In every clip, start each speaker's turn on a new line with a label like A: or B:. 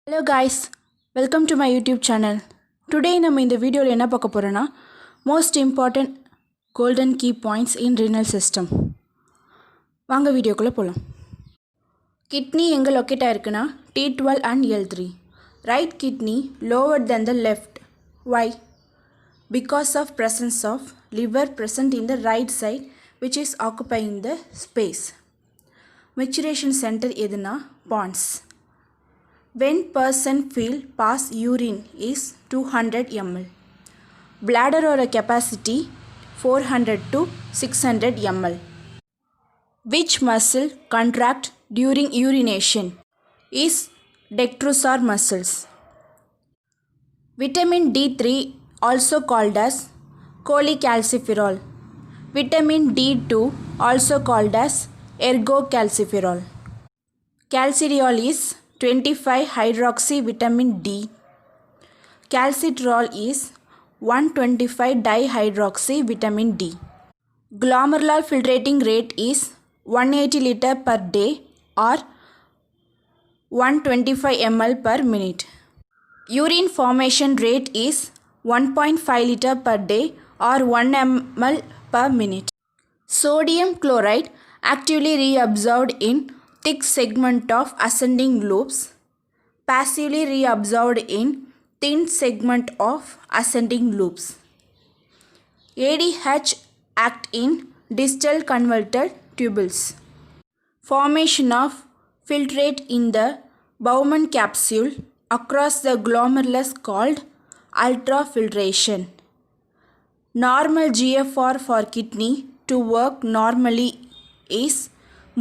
A: Hello guys, welcome to my YouTube channel. Today நம்ம இந்த வீடியோல என்ன பார்க்க போறோம்னா most important golden key points in renal system. வாங்க வீடியோக்குள்ள போலாம். Kidney எங்க locate ஆயிருக்குனா T12 and L3. Right kidney lower than the left. Why? Because of presence of liver present in the right side which is occupying the space. Maturation center எதுனா pons. When person feel pass urine is 200 ml. Bladder or capacity 400 to 600 ml. Which muscle contract during urination is detrusor muscles. Vitamin D3 also called as cholecalciferol. Vitamin D2 also called as ergocalciferol. Calcidiol is 25-hydroxy vitamin D. Calcitrol is 125-dihydroxy vitamin D. Glomerular filtrating rate is 180 liter per day or 125 ml per minute. Urine formation rate is 1.5 liter per day or 1 ml per minute. Sodium chloride actively reabsorbed in thick segment of ascending lobes, passively reabsorbed in thin segment of ascending lobes. ADH act in distal convoluted tubules. Formation of filtrate in the Bowman capsule across the glomerulus called ultrafiltration. Normal GFR for kidney to work normally is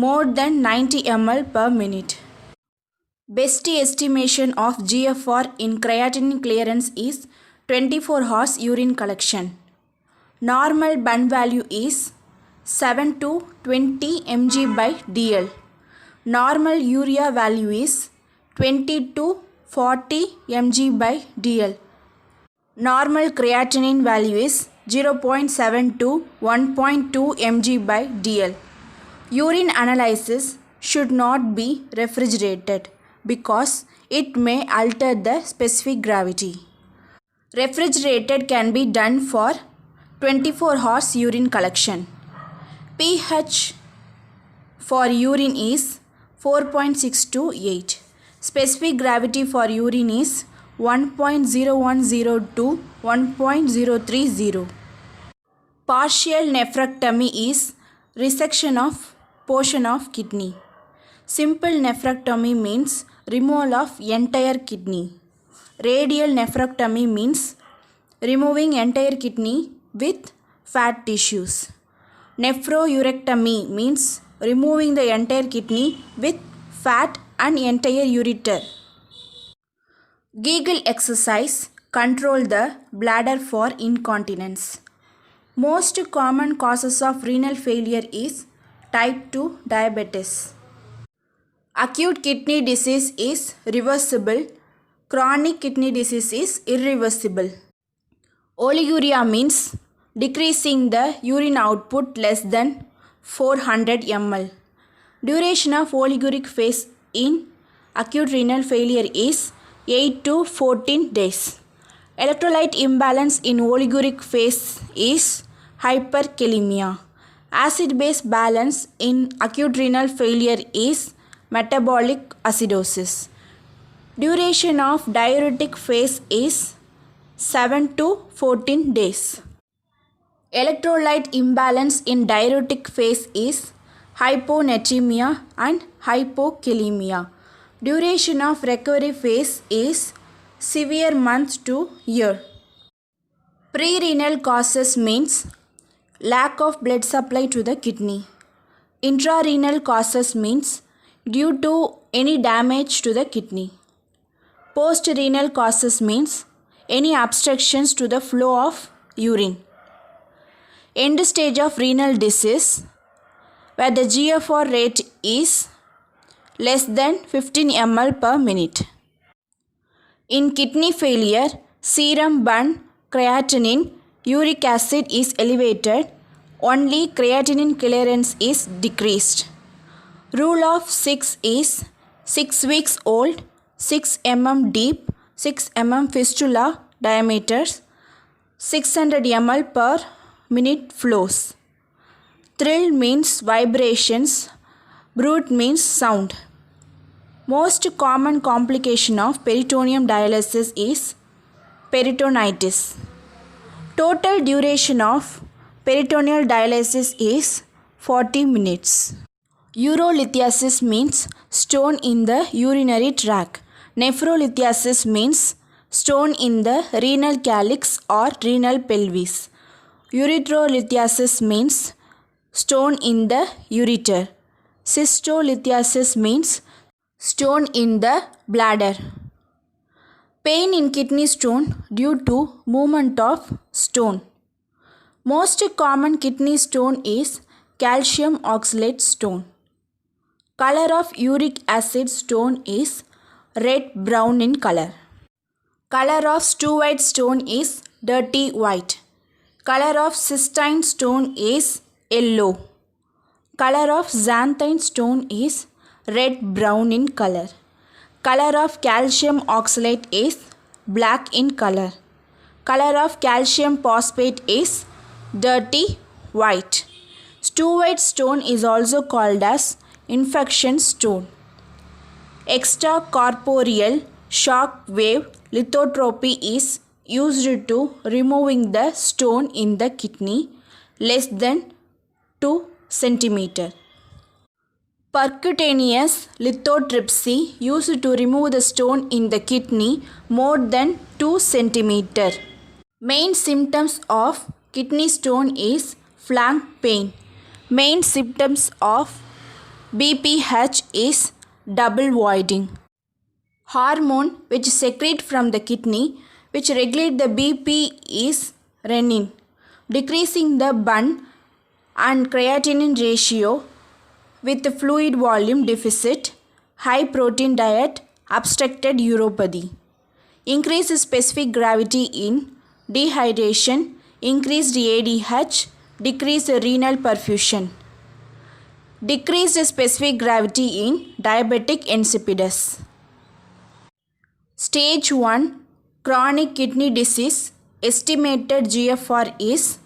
A: more than 90 ml per minute. Best estimation of GFR in creatinine clearance is 24 hours urine collection. Normal bun value is 7 to 20 mg by dl. Normal urea value is 20 to 40 mg by dl. Normal creatinine value is 0.7 to 1.2 mg by dl. Urine analysis should not be refrigerated because it may alter the specific gravity. Refrigerated can be done for 24 hours urine collection. pH for urine is 4.6 to 8. Specific gravity for urine is 1.0102 to 1.030. Partial nephrectomy is resection of portion of kidney. Simple nephrectomy means removal of entire kidney. Radial nephrectomy means removing entire kidney with fat tissues. Nephrourectomy means removing the entire kidney with fat and entire ureter. Kegel exercise control the bladder for incontinence. Most common causes of renal failure is type 2 diabetes. Acute kidney disease is reversible. Chronic kidney disease is irreversible. Oliguria means decreasing the urine output less than 400 ml. Duration of oliguric phase in acute renal failure is 8 to 14 days. Electrolyte imbalance in oliguric phase is hyperkalemia. Acid-base balance in acute renal failure is metabolic acidosis. Duration of diuretic phase is 7 to 14 days. Electrolyte imbalance in diuretic phase is hyponatremia and hypokalemia. Duration of recovery phase is severe months to year. Prerenal causes means lack of blood supply to the kidney. Intrarenal causes means due to any damage to the kidney. Postrenal causes means any obstructions to the flow of urine. End stage of renal disease where the GFR rate is less than 15 ml per minute. In kidney failure, serum bun, creatinine, uric acid is elevated, only creatinine clearance is decreased. Rule of 6 is 6 weeks old, 6 mm deep, 6 mm fistula diameter, 600 ml per minute flows. Thrill means vibrations, brute means sound. Most common complication of peritoneum dialysis is peritonitis. Total duration of peritoneal dialysis is 40 minutes. Urolithiasis means stone in the urinary tract. Nephrolithiasis means stone in the renal calyx or renal pelvis. Ureterolithiasis means stone in the ureter. Cystolithiasis means stone in the bladder. Pain in kidney stone due to movement of stone. Most common kidney stone is calcium oxalate stone. Color of uric acid stone is red-brown in color. Color of steroid stone is dirty white. Color of cystine stone is yellow. Color of xanthine stone is red-brown in color. Color of calcium oxalate is black in color. Color of calcium phosphate is dirty white. Steroid stone is also called as infection stone. Extracorporeal shock wave lithotropy is used to removing the stone in the kidney less than 2 cm. Percutaneous lithotripsy used to remove the stone in the kidney more than 2 cm. Main symptoms of kidney stone is flank pain. Main symptoms of BPH is double voiding. Hormone which secrete from the kidney which regulate the BP is renin. Decreasing the bun and creatinine ratio with fluid volume deficit, high protein diet, obstructed uropathy. Increased specific gravity in dehydration, increased ADH, decreased renal perfusion. Decreased specific gravity in diabetic insipidus. Stage 1 chronic kidney disease, estimated GFR is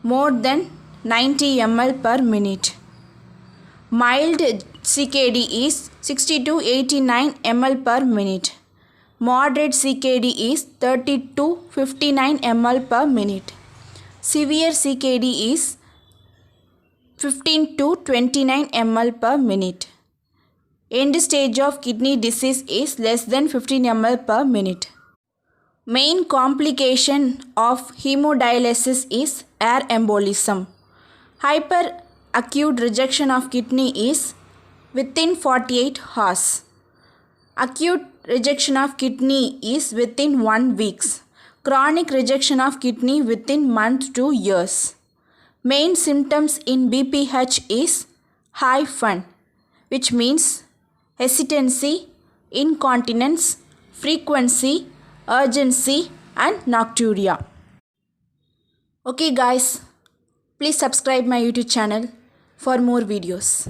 A: more than 90 ml per minute. Mild CKD is 60 to 89 ml per minute. Moderate CKD is 30 to 59 ml per minute. Severe CKD is 15 to 29 ml per minute. End stage of kidney disease is less than 15 ml per minute. Main complication of hemodialysis is air embolism. Hyperacute rejection of kidney is within 48 hours. Acute rejection of kidney is within 1 week. Chronic rejection of kidney within months to years. Main symptoms in BPH is high FUN, which means hesitancy, incontinence, frequency, urgency and nocturia. Okay guys, please subscribe my YouTube channel for more videos.